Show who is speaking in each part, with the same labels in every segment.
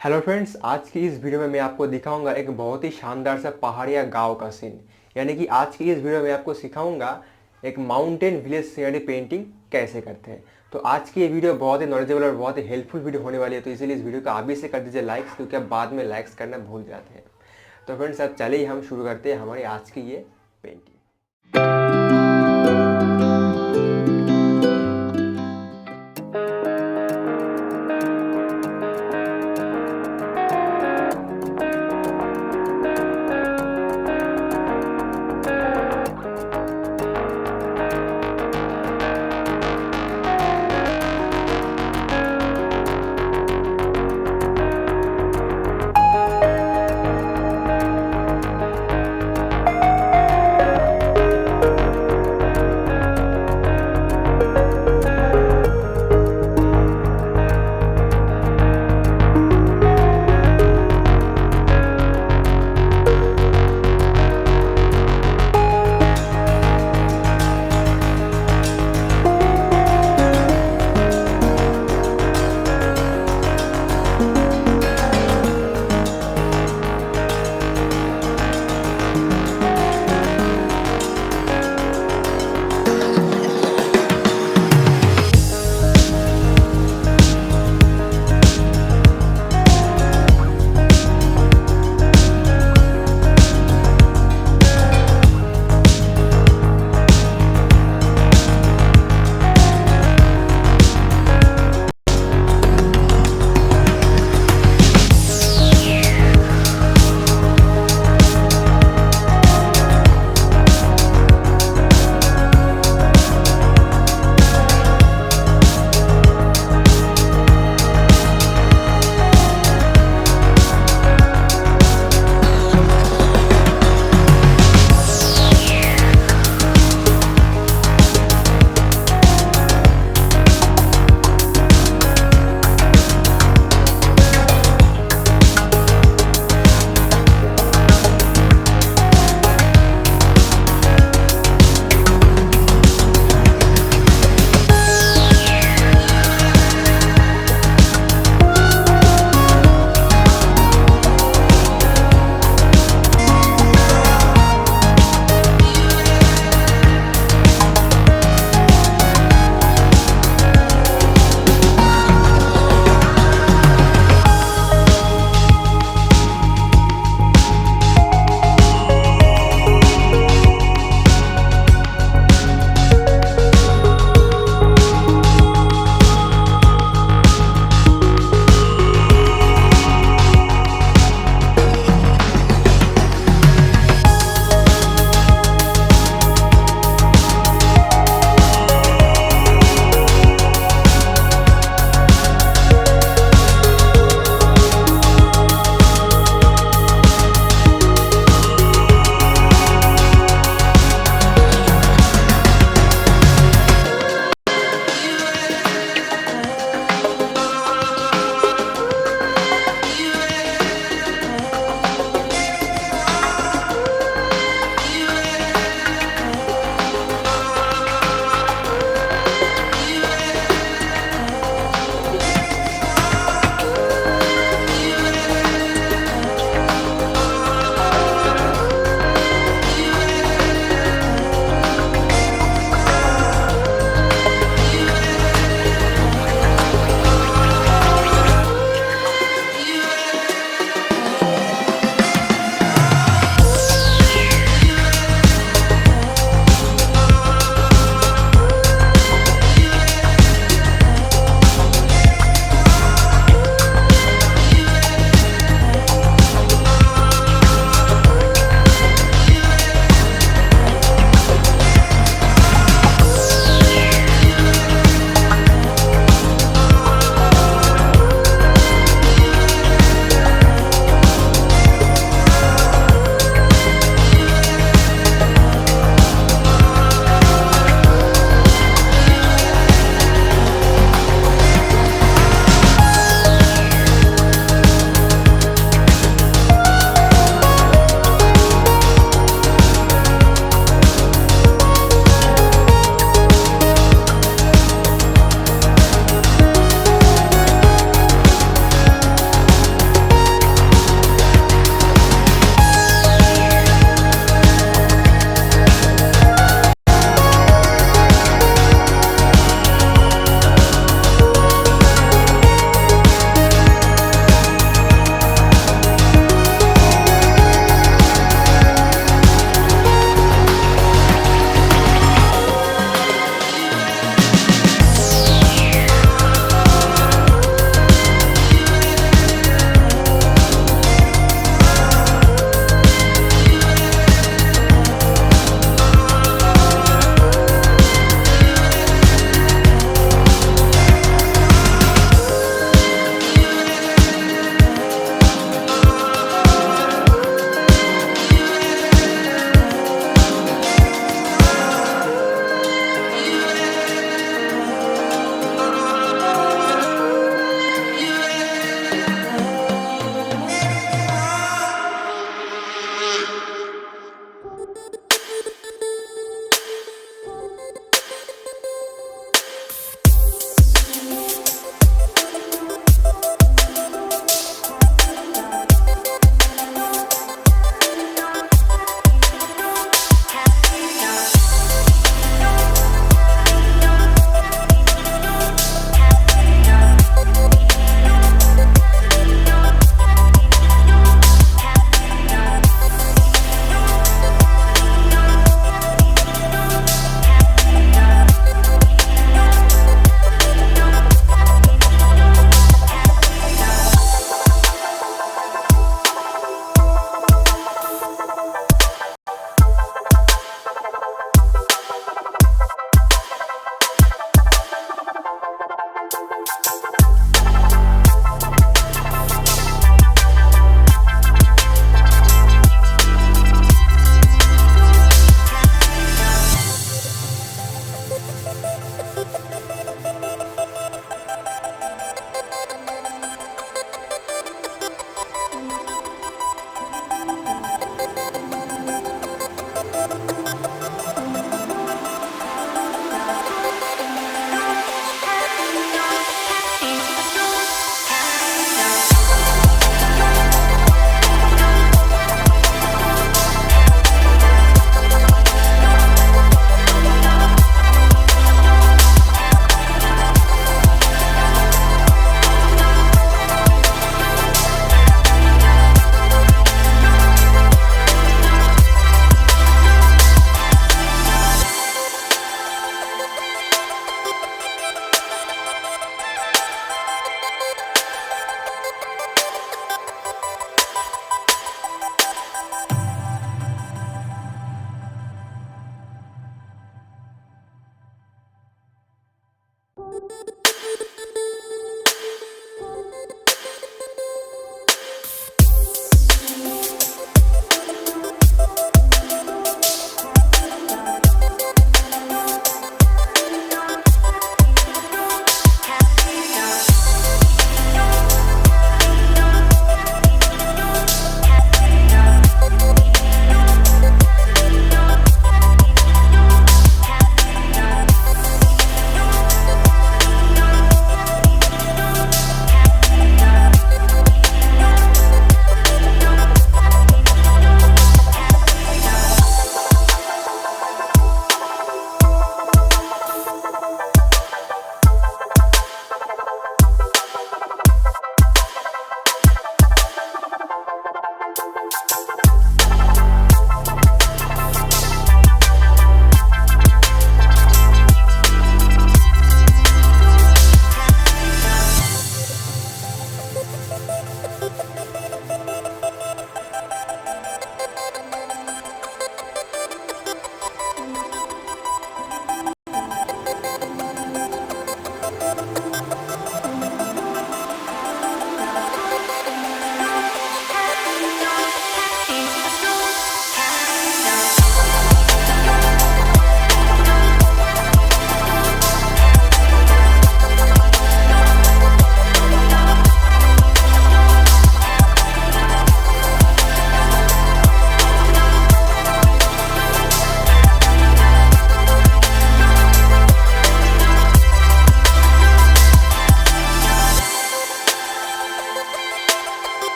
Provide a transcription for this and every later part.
Speaker 1: Hello friends, आज की इस वीडियो में मैं आपको दिखाऊंगा एक बहुत ही शानदार सा पहाड़ी या गांव का सीन। यानी कि आज की इस वीडियो में आपको सिखाऊंगा एक माउंटेन विलेज सीनरी पेंटिंग कैसे करते हैं। तो आज की ये वीडियो बहुत ही नॉलेजेबल और बहुत ही हेल्पफुल वीडियो होने वाली है, तो इसीलिए इस वीडियो को अभी से कर दीजिए लाइक्स, क्योंकि आप बाद में लाइक्स करना भूल जाते हैं। तो फ्रेंड्स, अब चलिए हम शुरू करते हैं हमारी आज की ये पेंटिंग।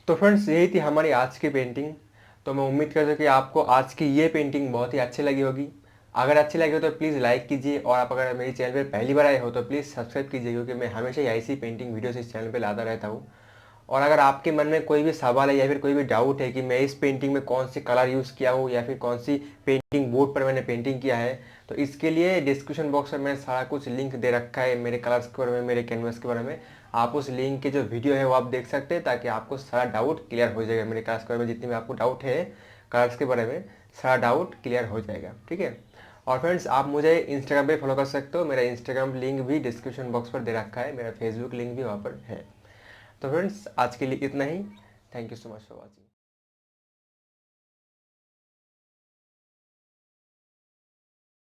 Speaker 1: तो फ्रेंड्स यही थी हमारी आज की पेंटिंग। तो मैं उम्मीद करता हूँ कि आपको आज की ये पेंटिंग बहुत ही अच्छी लगी होगी। अगर अच्छी लगी हो तो प्लीज़ लाइक कीजिए, और आप अगर मेरी चैनल पर पहली बार आए हो तो प्लीज़ सब्सक्राइब कीजिए, क्योंकि मैं हमेशा ऐसी पेंटिंग वीडियोस इस चैनल पर लाता रहता हूँ। और अगर आपके मन में कोई भी सवाल है या फिर कोई भी डाउट है कि मैं इस पेंटिंग में कौन सी कलर यूज़ किया हूँ या फिर कौन सी पेंटिंग बोर्ड पर मैंने पेंटिंग किया है, तो इसके लिए डिस्क्रिप्शन बॉक्स में मैंने सारा कुछ लिंक दे रखा है मेरे कलर्स के बारे में, मेरे कैनवस के बारे में। आप उस लिंक के जो वीडियो है वो आप देख सकते हैं, ताकि आपको सारा डाउट क्लियर हो जाएगा। मेरे कलर्स के बारे में जितने भी आपको डाउट है कलर्स के बारे में, सारा डाउट क्लियर हो जाएगा, ठीक है। और फ्रेंड्स आप मुझे इंस्टाग्राम पे फॉलो कर सकते हो, मेरा इंस्टाग्राम लिंक भी डिस्क्रिप्शन बॉक्स पर दे रखा है, मेरा फेसबुक लिंक भी वहाँ पर है। तो फ्रेंड्स आज के लिए इतना ही। Thank you so much for watching.